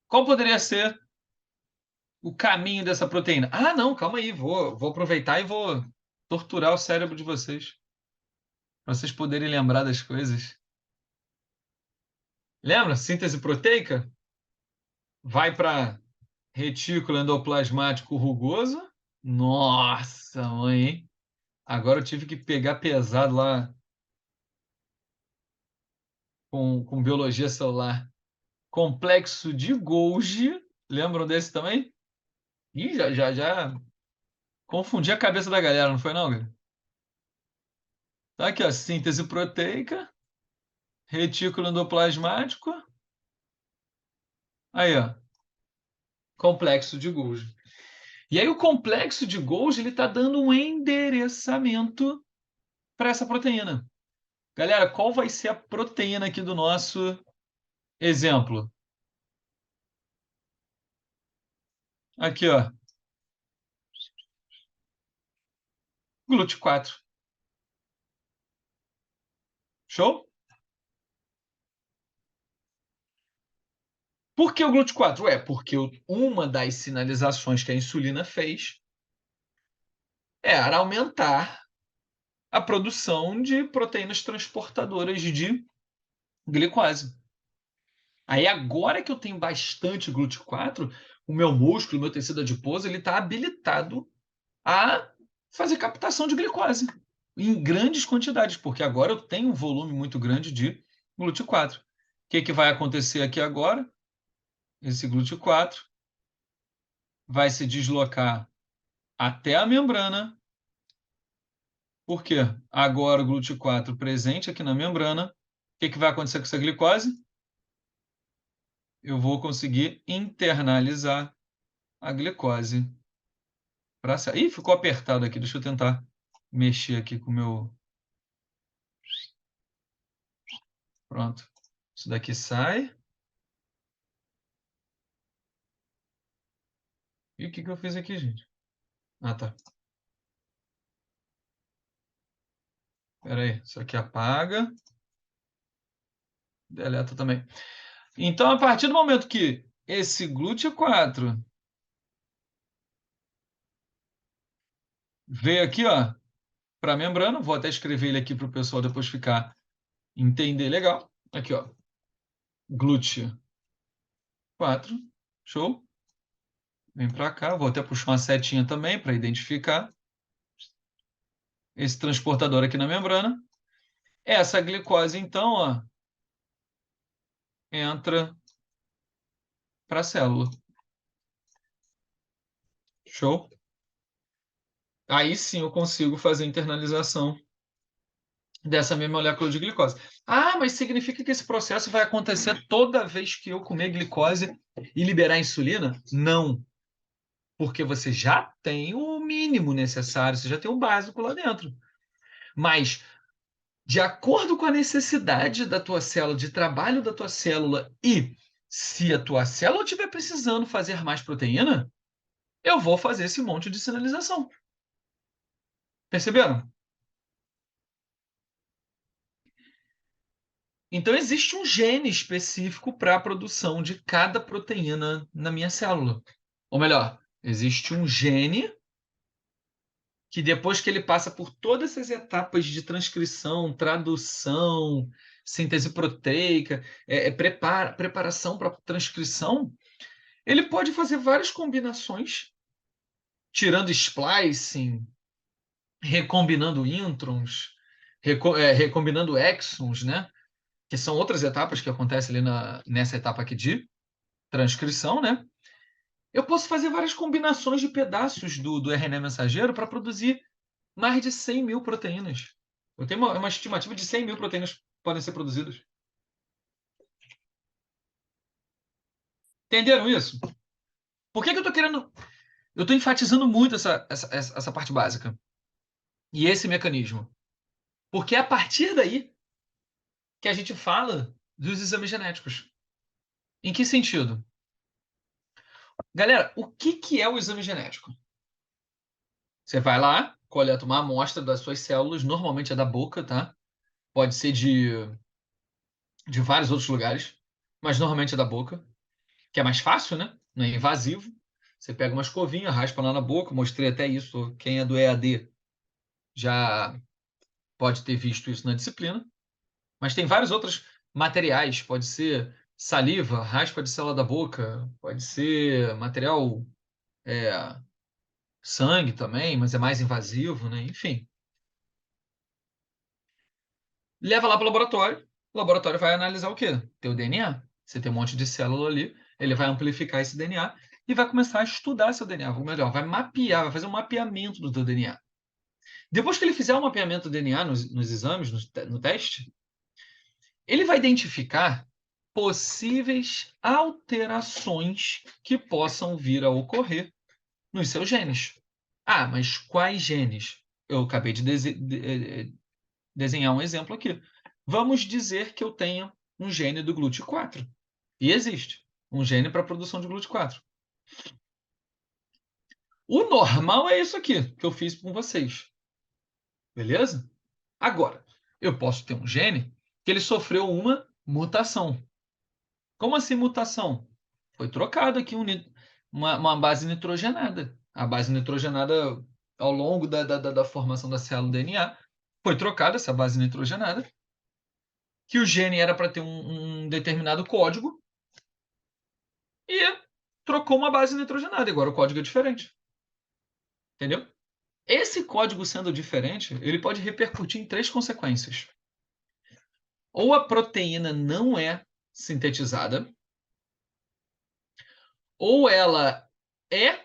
S1: Qual poderia ser o caminho dessa proteína? Ah, não, calma aí, vou aproveitar e vou torturar o cérebro de vocês, para vocês poderem lembrar das coisas. Lembra? Síntese proteica vai para retículo endoplasmático rugoso. Nossa, mãe, hein? Agora eu tive que pegar pesado lá com biologia celular. Complexo de Golgi. Lembram desse também? Ih, já confundi a cabeça da galera, não foi não, galera? Tá aqui, ó, síntese proteica, retículo endoplasmático. Aí, ó, complexo de Golgi. E aí o complexo de Golgi, ele tá dando um endereçamento para essa proteína. Galera, qual vai ser a proteína aqui do nosso exemplo? Aqui, ó. GLUT4. Show? Por que o GLUT4? Porque uma das sinalizações que a insulina fez era aumentar a produção de proteínas transportadoras de glicose. Aí agora que eu tenho bastante GLUT4, o meu músculo, o meu tecido adiposo, ele está habilitado a fazer captação de glicose em grandes quantidades, porque agora eu tenho um volume muito grande de GLUT4. O que vai acontecer aqui agora? Esse GLUT4 vai se deslocar até a membrana. Por quê? Agora o GLUT4 presente aqui na membrana. O que vai acontecer com essa glicose? Eu vou conseguir internalizar a glicose para sair. Ih, ficou apertado aqui. Deixa eu tentar mexer aqui com o meu. Pronto. Isso daqui sai. E o que eu fiz aqui, gente? Ah, tá. Espera aí. Isso aqui apaga. Deleta também. Então, a partir do momento que esse GLUT4 veio aqui, ó, para a membrana, vou até escrever ele aqui para o pessoal depois ficar entender legal. Aqui, ó. GLUT4. Show? Vem para cá. Vou até puxar uma setinha também para identificar esse transportador aqui na membrana. Essa glicose, então, ó, entra para a célula. Show? Aí sim eu consigo fazer a internalização dessa mesma molécula de glicose. Ah, mas significa que esse processo vai acontecer toda vez que eu comer glicose e liberar insulina? Não, porque você já tem o mínimo necessário, você já tem o básico lá dentro. Mas, de acordo com a necessidade da tua célula, de trabalho da tua célula, e se a tua célula estiver precisando fazer mais proteína, eu vou fazer esse monte de sinalização. Perceberam? Então, existe um gene específico para a produção de cada proteína na minha célula. Ou melhor, existe um gene que, depois que ele passa por todas essas etapas de transcrição, tradução, síntese proteica, preparação para transcrição, ele pode fazer várias combinações, tirando splicing, recombinando introns, recombinando exons, né? Que são outras etapas que acontecem ali nessa etapa aqui de transcrição, né? Eu posso fazer várias combinações de pedaços do RNA mensageiro para produzir mais de 100 mil proteínas. Eu tenho uma estimativa de 100 mil proteínas que podem ser produzidas. Entenderam isso? Por que eu estou querendo. Eu estou enfatizando muito essa parte básica e esse mecanismo. Porque é a partir daí que a gente fala dos exames genéticos. Em que sentido? Galera, o que é o exame genético? Você vai lá, coleta uma amostra das suas células, normalmente é da boca, tá? Pode ser de vários outros lugares, mas normalmente é da boca, que é mais fácil, né? Não é invasivo. Você pega uma escovinha, raspa lá na boca, mostrei até isso. Quem é do EAD já pode ter visto isso na disciplina. Mas tem vários outros materiais, pode ser saliva, raspa de célula da boca, pode ser material sangue também, mas é mais invasivo, né? Enfim. Leva lá para o laboratório vai analisar o quê? Teu DNA. Você tem um monte de célula ali, ele vai amplificar esse DNA e vai começar a estudar seu DNA, ou melhor, vai mapear, vai fazer um mapeamento do teu DNA. Depois que ele fizer o mapeamento do DNA nos exames, no teste, ele vai identificar possíveis alterações que possam vir a ocorrer nos seus genes. Ah, mas quais genes? Eu acabei de desenhar um exemplo aqui. Vamos dizer que eu tenha um gene do GLUT4. E existe um gene para a produção de GLUT4. O normal é isso aqui que eu fiz com vocês. Beleza? Agora, eu posso ter um gene que ele sofreu uma mutação. Como assim mutação? Foi trocado aqui uma base nitrogenada. A base nitrogenada, ao longo da formação da célula DNA, foi trocada essa base nitrogenada, que o gene era para ter um determinado código, e trocou uma base nitrogenada. Agora o código é diferente. Entendeu? Esse código sendo diferente, ele pode repercutir em três consequências. Ou a proteína não é sintetizada, ou ela é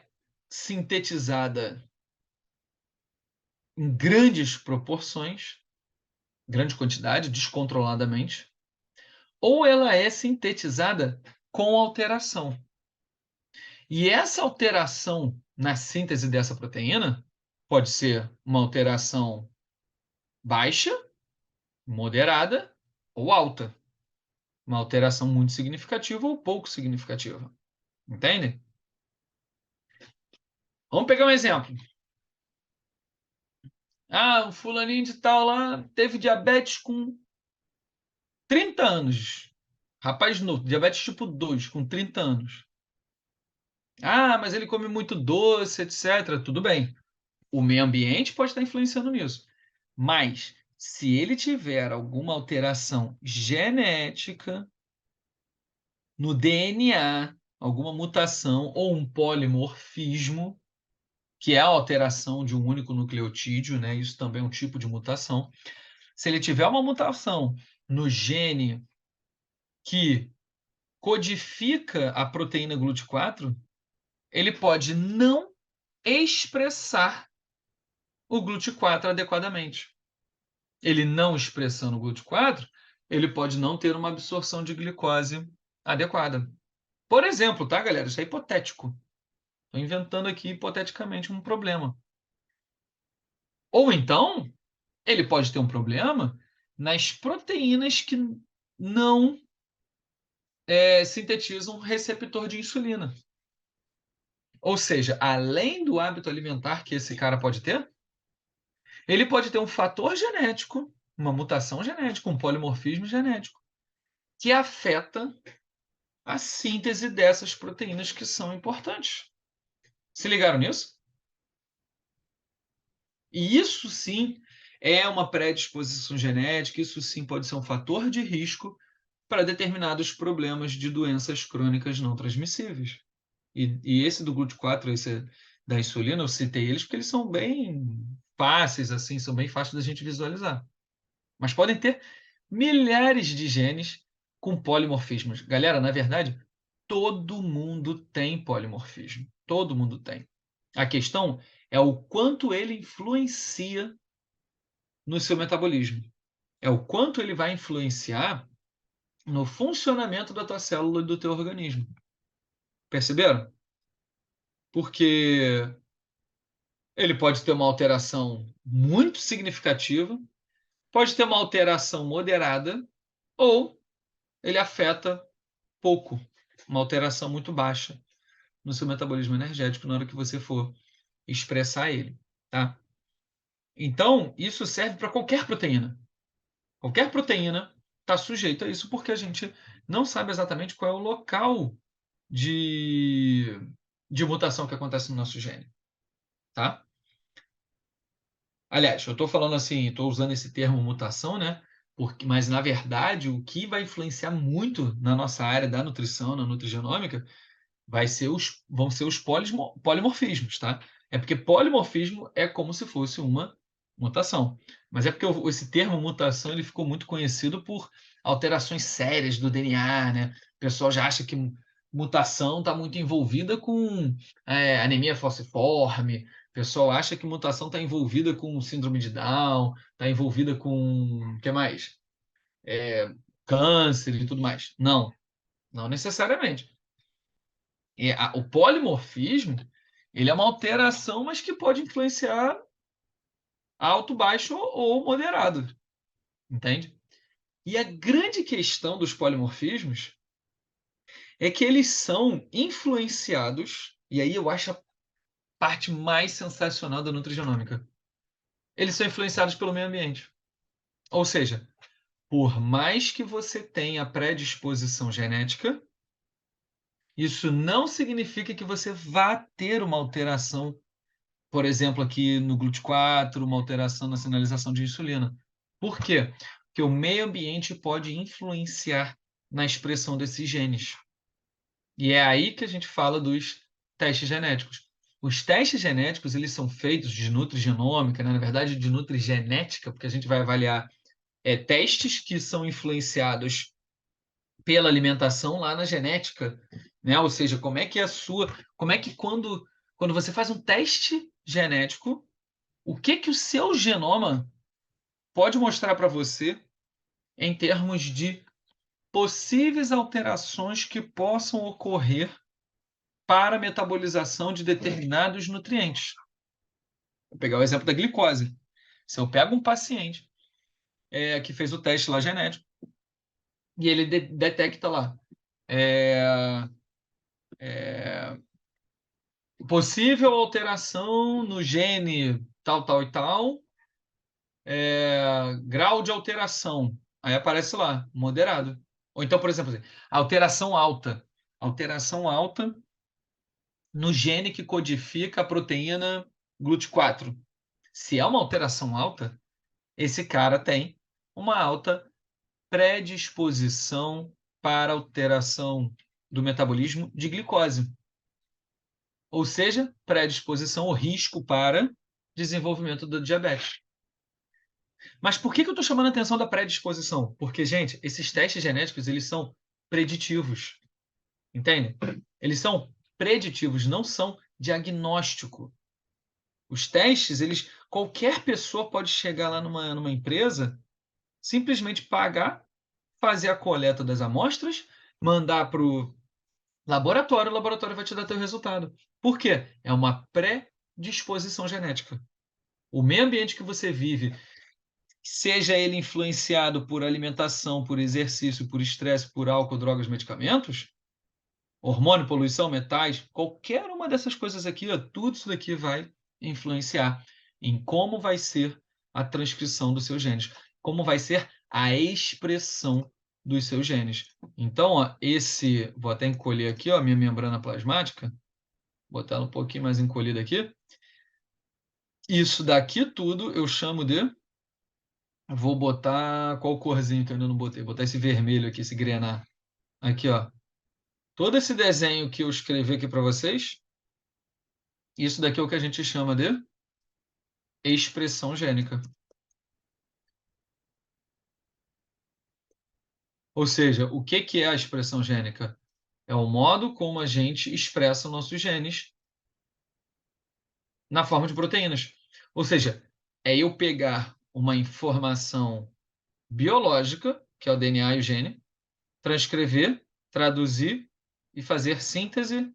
S1: sintetizada em grandes proporções, grande quantidade, descontroladamente, ou ela é sintetizada com alteração. E essa alteração na síntese dessa proteína pode ser uma alteração baixa, moderada ou alta. Uma alteração muito significativa ou pouco significativa. Entende? Vamos pegar um exemplo. Ah, o fulaninho de tal lá teve diabetes com 30 anos. Rapaz novo, diabetes tipo 2, com 30 anos. Ah, mas ele come muito doce, etc. Tudo bem. O meio ambiente pode estar influenciando nisso. Mas, se ele tiver alguma alteração genética no DNA, alguma mutação ou um polimorfismo, que é a alteração de um único nucleotídeo, né? Isso também é um tipo de mutação. Se ele tiver uma mutação no gene que codifica a proteína GLUT4, ele pode não expressar o GLUT4 adequadamente. Ele não expressando o GLUT4, ele pode não ter uma absorção de glicose adequada. Por exemplo, tá, galera? Isso é hipotético. Estou inventando aqui hipoteticamente um problema. Ou então, ele pode ter um problema nas proteínas que não sintetizam receptor de insulina. Ou seja, além do hábito alimentar que esse cara pode ter, ele pode ter um fator genético, uma mutação genética, um polimorfismo genético, que afeta a síntese dessas proteínas que são importantes. Se ligaram nisso? E isso sim é uma predisposição genética, isso sim pode ser um fator de risco para determinados problemas de doenças crônicas não transmissíveis. E esse do GLUT4, esse da insulina, eu citei eles porque eles são bem fáceis, assim, são bem fáceis da gente visualizar. Mas podem ter milhares de genes com polimorfismos. Galera, na verdade, todo mundo tem polimorfismo. Todo mundo tem. A questão é o quanto ele influencia no seu metabolismo. É o quanto ele vai influenciar no funcionamento da tua célula e do teu organismo. Perceberam? Porque ele pode ter uma alteração muito significativa, pode ter uma alteração moderada, ou ele afeta pouco, uma alteração muito baixa no seu metabolismo energético na hora que você for expressar ele, tá? Então, isso serve para qualquer proteína. Qualquer proteína está sujeita a isso porque a gente não sabe exatamente qual é o local de, de mutação que acontece no nosso gene, tá? Aliás, eu estou falando assim, estou usando esse termo mutação, né? Mas, na verdade, o que vai influenciar muito na nossa área da nutrição, na nutrigenômica, vão ser os polimorfismos, tá? É porque polimorfismo é como se fosse uma mutação. Mas é porque esse termo mutação ele ficou muito conhecido por alterações sérias do DNA, né? O pessoal já acha que mutação está muito envolvida com anemia falciforme. O pessoal acha que mutação está envolvida com síndrome de Down, está envolvida com, o que mais? Câncer e tudo mais. Não, não necessariamente. O polimorfismo, ele é uma alteração, mas que pode influenciar alto, baixo ou moderado. Entende? E a grande questão dos polimorfismos é que eles são influenciados, e aí eu acho a parte mais sensacional da nutrigenômica. Eles são influenciados pelo meio ambiente. Ou seja, por mais que você tenha predisposição genética, isso não significa que você vá ter uma alteração, por exemplo, aqui no GLUT4, uma alteração na sinalização de insulina. Por quê? Porque o meio ambiente pode influenciar na expressão desses genes. E é aí que a gente fala dos testes genéticos. Os testes genéticos, eles são feitos de nutrigenômica, né? Na verdade, de nutrigenética, porque a gente vai avaliar testes que são influenciados pela alimentação lá na genética, né? Ou seja, como é que como é que quando você faz um teste genético, o que que o seu genoma pode mostrar para você em termos de possíveis alterações que possam ocorrer para a metabolização de determinados nutrientes. Vou pegar o exemplo da glicose. Se eu pego um paciente que fez o teste lá genético e ele detecta lá é, possível alteração no gene tal, tal e tal, grau de alteração. Aí aparece lá, moderado. Ou então, por exemplo, alteração alta. Alteração alta no gene que codifica a proteína GLUT4. Se é uma alteração alta, esse cara tem uma alta predisposição para alteração do metabolismo de glicose. Ou seja, predisposição ou risco para desenvolvimento do diabetes. Mas por que eu estou chamando a atenção da predisposição? Porque, gente, esses testes genéticos, eles são preditivos. Entende? Eles são preditivos, não são diagnóstico. Os testes, qualquer pessoa pode chegar lá numa empresa, simplesmente pagar, fazer a coleta das amostras, mandar para o laboratório vai te dar teu resultado. Por quê? É uma predisposição genética. O meio ambiente que você vive, seja ele influenciado por alimentação, por exercício, por estresse, por álcool, drogas, medicamentos, hormônio, poluição, metais, qualquer uma dessas coisas aqui, ó, tudo isso daqui vai influenciar em como vai ser a transcrição dos seus genes, como vai ser a expressão dos seus genes. Então, ó, vou até encolher aqui, ó, a minha membrana plasmática, botar ela um pouquinho mais encolhida aqui. Isso daqui tudo eu chamo de. Vou botar qual corzinho que eu ainda não botei? Vou botar esse vermelho aqui, esse grená. Aqui, ó. Todo esse desenho que eu escrevi aqui para vocês, isso daqui é o que a gente chama de expressão gênica. Ou seja, o que que é a expressão gênica? É o modo como a gente expressa os nossos genes na forma de proteínas. Ou seja, é eu pegar uma informação biológica, que é o DNA e o gene, transcrever, traduzir e fazer síntese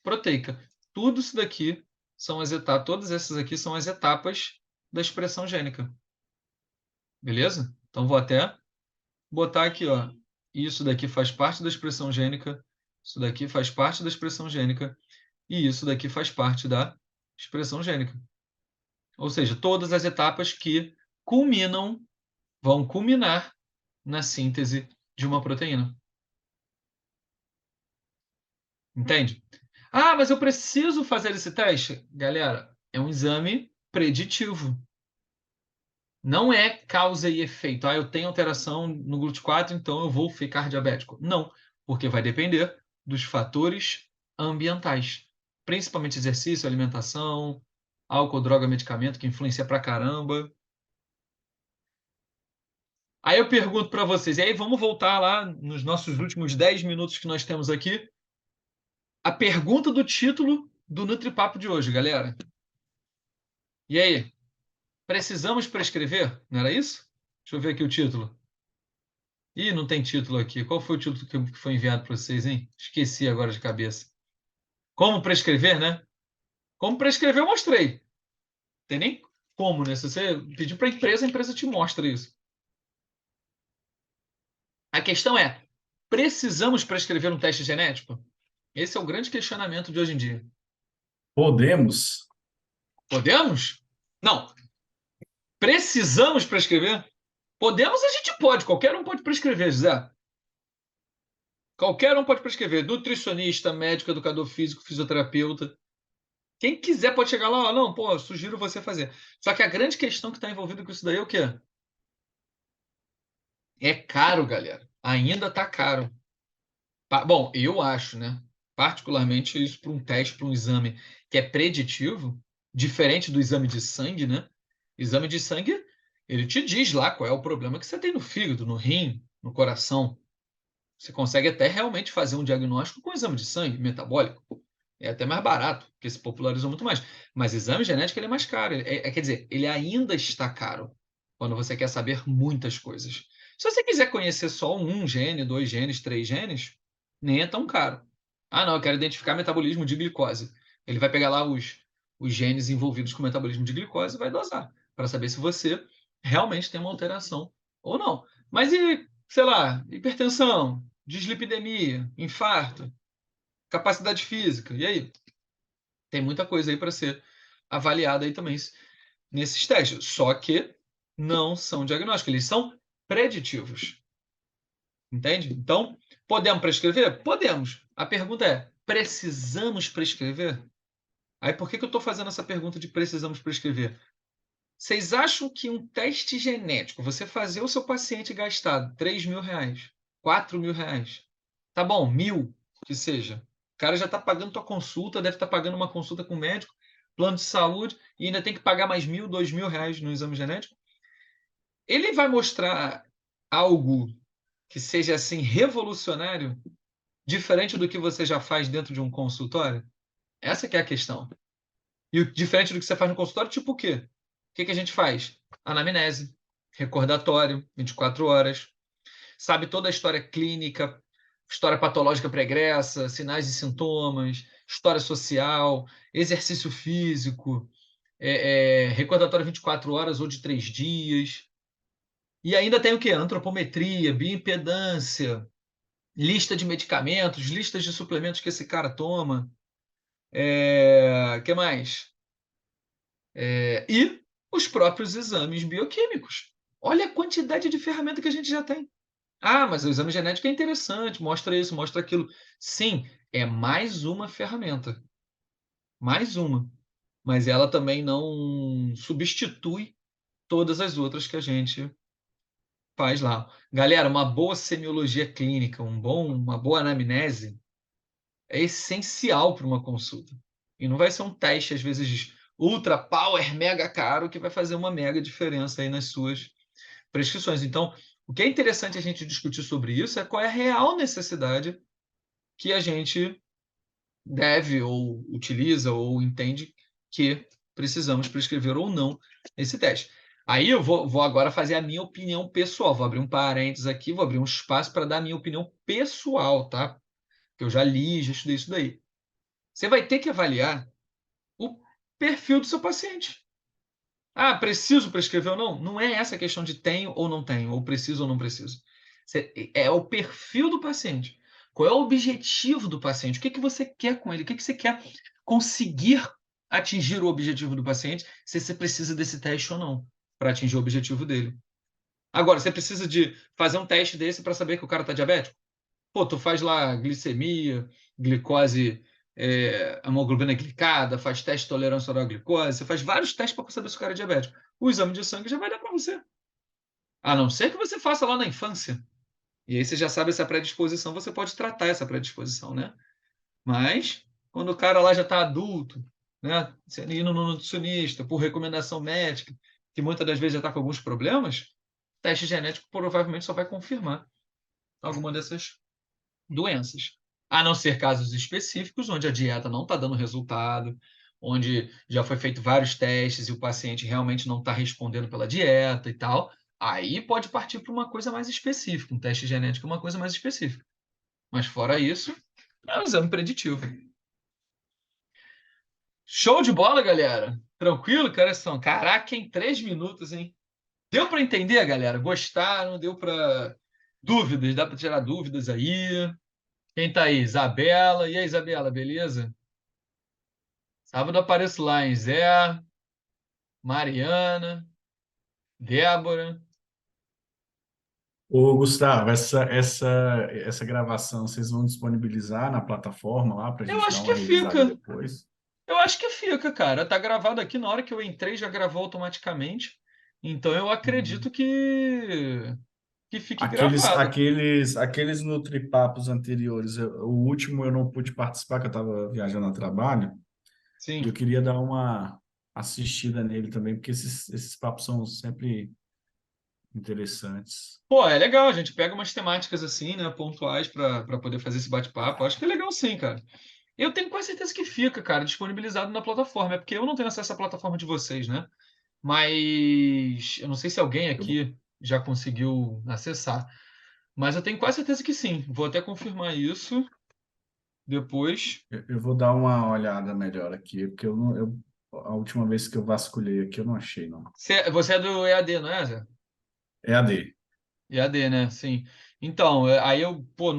S1: proteica. Tudo isso daqui são as etapas, todas essas aqui são as etapas da expressão gênica. Beleza? Então vou até botar aqui, ó. Isso daqui faz parte da expressão gênica, isso daqui faz parte da expressão gênica e isso daqui faz parte da expressão gênica. Ou seja, todas as etapas que vão culminar na síntese de uma proteína. Entende? Ah, mas eu preciso fazer esse teste? Galera, é um exame preditivo. Não é causa e efeito. Ah, eu tenho alteração no GLUT4, então eu vou ficar diabético. Não, porque vai depender dos fatores ambientais, principalmente exercício, alimentação, álcool, droga, medicamento, que influencia pra caramba. Aí eu pergunto para vocês, e aí vamos voltar lá nos nossos últimos 10 minutos que nós temos aqui. A pergunta do título do NutriPapo de hoje, galera. E aí, precisamos prescrever? Não era isso? Deixa eu ver aqui o título. Ih, não tem título aqui. Qual foi o título que foi enviado para vocês, hein? Esqueci agora de cabeça. Como prescrever, né? Como prescrever, eu mostrei. Tem nem como, né? Se você pedir para a empresa te mostra isso. A questão é, precisamos prescrever um teste genético? Esse é o grande questionamento de hoje em dia.
S2: Podemos?
S1: Podemos? Não. Precisamos prescrever? Podemos, a gente pode. Qualquer um pode prescrever, José. Qualquer um pode prescrever. Nutricionista, médico, educador físico, fisioterapeuta. Quem quiser pode chegar lá, ó, não, pô, sugiro você fazer. Só que a grande questão que está envolvida com isso daí é o quê? É caro, galera. Ainda tá caro. Bom, eu acho, né? Particularmente isso para um teste, para um exame que é preditivo, diferente do exame de sangue, né? Exame de sangue, ele te diz lá qual é o problema que você tem no fígado, no rim, no coração. Você consegue até realmente fazer um diagnóstico com exame de sangue metabólico. É até mais barato, porque se popularizou muito mais. Mas exame genético ele é mais caro. Quer dizer, ele ainda está caro quando você quer saber muitas coisas. Se você quiser conhecer só um gene, dois genes, três genes, nem é tão caro. Ah, não, eu quero identificar metabolismo de glicose. Ele vai pegar lá os genes envolvidos com metabolismo de glicose e vai dosar, para saber se você realmente tem uma alteração ou não. Mas e, sei lá, hipertensão, dislipidemia, infarto, capacidade física. E aí? Tem muita coisa aí para ser avaliada aí também nesses testes. Só que não são diagnósticos, eles são preditivos. Entende? Então, podemos prescrever? Podemos. A pergunta é: precisamos prescrever? Aí por que eu estou fazendo essa pergunta de precisamos prescrever? Vocês acham que um teste genético, você fazer o seu paciente gastar R$ 3.000, R$ 4.000, tá bom, 1.000 que seja. O cara já está pagando tua consulta, deve estar pagando uma consulta com o médico, plano de saúde, e ainda tem que pagar mais 1.000, R$ 2.000 no exame genético. Ele vai mostrar algo que seja assim revolucionário, diferente do que você já faz dentro de um consultório? Essa que é a questão. E o diferente do que você faz no consultório, tipo o quê? O que que a gente faz? Anamnese, recordatório, 24 horas, sabe toda a história clínica, história patológica pregressa, sinais e sintomas, história social, exercício físico, recordatório 24 horas ou de 3 dias. E ainda tem o quê? Antropometria, bioimpedância, lista de medicamentos, listas de suplementos que esse cara toma. Que mais? E os próprios exames bioquímicos. Olha a quantidade de ferramenta que a gente já tem. Ah, mas o exame genético é interessante, mostra isso, mostra aquilo. Sim, é mais uma ferramenta. Mais uma. Mas ela também não substitui todas as outras que a gente faz lá. Galera, uma boa semiologia clínica, uma boa anamnese é essencial para uma consulta. E não vai ser um teste, às vezes, ultra power, mega caro, que vai fazer uma mega diferença aí nas suas prescrições. Então, o que é interessante a gente discutir sobre isso é qual é a real necessidade que a gente deve ou utiliza ou entende que precisamos prescrever ou não esse teste. Aí eu vou agora fazer a minha opinião pessoal. Vou abrir um parênteses aqui, vou abrir um espaço para dar a minha opinião pessoal, tá? Que eu já li, já estudei isso daí. Você vai ter que avaliar o perfil do seu paciente. Ah, preciso prescrever ou não? Não é essa a questão de tenho ou não tenho, ou preciso ou não preciso. É o perfil do paciente. Qual é o objetivo do paciente? O que que você quer com ele? O que que você quer conseguir atingir o objetivo do paciente, se você precisa desse teste ou não, para atingir o objetivo dele. Agora, você precisa de fazer um teste desse para saber que o cara está diabético? Pô, tu faz lá glicemia, glicose, hemoglobina glicada, faz teste de tolerância oral à glicose, você faz vários testes para saber se o cara é diabético. O exame de sangue já vai dar para você. A não ser que você faça lá na infância. E aí você já sabe essa predisposição, você pode tratar essa predisposição, né? Mas, quando o cara lá já está adulto, né? Você indo no nutricionista, por recomendação médica, que muitas das vezes já está com alguns problemas, teste genético provavelmente só vai confirmar alguma dessas doenças. A não ser casos específicos, onde a dieta não está dando resultado, onde já foi feito vários testes e o paciente realmente não está respondendo pela dieta e tal, aí pode partir para uma coisa mais específica. Um teste genético é uma coisa mais específica. Mas fora isso, é um exame preditivo. Show de bola, galera! Tranquilo, cara? Caraca, em 3 minutos, hein? Deu para entender, galera? Gostaram? Deu para Dúvidas, dá para tirar dúvidas aí. Quem tá aí? Isabela. E aí, Isabela, beleza? Sábado eu apareço lá, hein? Zé, Mariana, Débora.
S2: Ô, Gustavo, essa gravação vocês vão disponibilizar na plataforma lá para a
S1: Eu
S2: gente dar
S1: acho
S2: uma
S1: que
S2: revisada
S1: fica.
S2: depois?
S1: Eu acho que fica, cara. Tá gravado aqui na hora que eu entrei, já gravou automaticamente. Então eu
S2: Hum.
S1: acredito que fique
S2: Aqueles,
S1: gravado.
S2: aqueles, aqueles Nutripapos anteriores, o último eu não pude participar, que eu estava viajando a trabalho, e eu
S1: Sim.
S2: queria dar uma assistida nele também, porque esses papos são sempre interessantes.
S1: Pô, é legal, a gente pega umas temáticas assim, né, pontuais para poder fazer esse bate-papo. Acho que é legal sim, cara. Eu tenho quase certeza que fica, cara, disponibilizado na plataforma. É porque eu não tenho acesso à plataforma de vocês, né? Mas eu não sei se alguém
S2: Eu vou,
S1: aqui já conseguiu acessar. Mas eu tenho quase certeza que sim. Vou até confirmar isso depois.
S2: eu vou dar uma olhada melhor aqui, porque eu não, a última vez que eu vasculhei aqui eu não achei, não.
S1: Você é do EAD, não é, Zé?
S2: É AD.
S1: EAD, né? Sim. Então, aí eu, pô, eu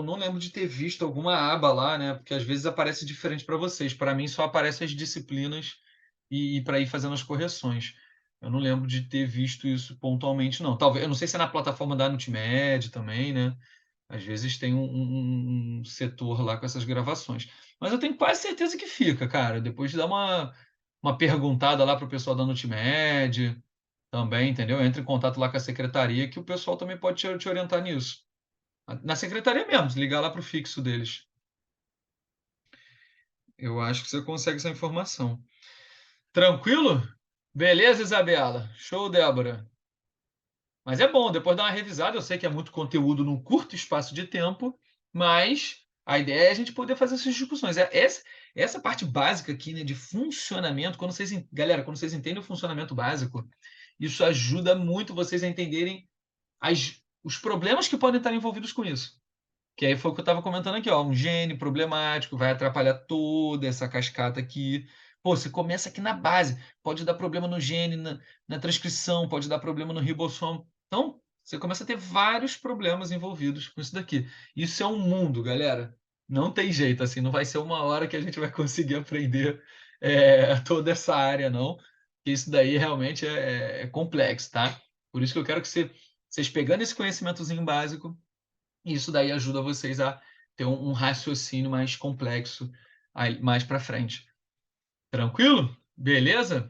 S1: não lembro de ter visto alguma aba lá, né? Porque às vezes aparece diferente para vocês. Para mim só aparecem as disciplinas e para ir fazendo as correções. Eu não lembro de ter visto isso pontualmente, não. Talvez, eu não sei se é na plataforma da Nutimed também, né? Às vezes tem um setor lá com essas gravações. Mas eu tenho quase certeza que fica, cara. Depois de dar uma perguntada lá pro pessoal da Nutimed também, entendeu? Entre em contato lá com a secretaria que o pessoal também pode te orientar nisso. Na secretaria mesmo, ligar lá pro fixo deles. Eu acho que você consegue essa informação. Tranquilo? Beleza, Isabela? Show, Débora. Mas é bom, depois dar uma revisada. Eu sei que é muito conteúdo num curto espaço de tempo, mas a ideia é a gente poder fazer essas discussões. Essa parte básica aqui, né, de funcionamento, galera, quando vocês entendem o funcionamento básico, isso ajuda muito vocês a entenderem os problemas que podem estar envolvidos com isso. Que aí foi o que eu estava comentando aqui, ó, um gene problemático vai atrapalhar toda essa cascata aqui. Pô, você começa aqui na base, pode dar problema no gene, na transcrição, pode dar problema no ribossomo. Então, você começa a ter vários problemas envolvidos com isso daqui. Isso é um mundo, galera. Não tem jeito, assim, não vai ser uma hora que a gente vai conseguir aprender toda essa área, não. Isso daí realmente é complexo, tá? Por isso que eu quero que vocês pegando esse conhecimentozinho básico, isso daí ajuda vocês a ter um raciocínio mais complexo aí, mais para frente. Tranquilo? Beleza?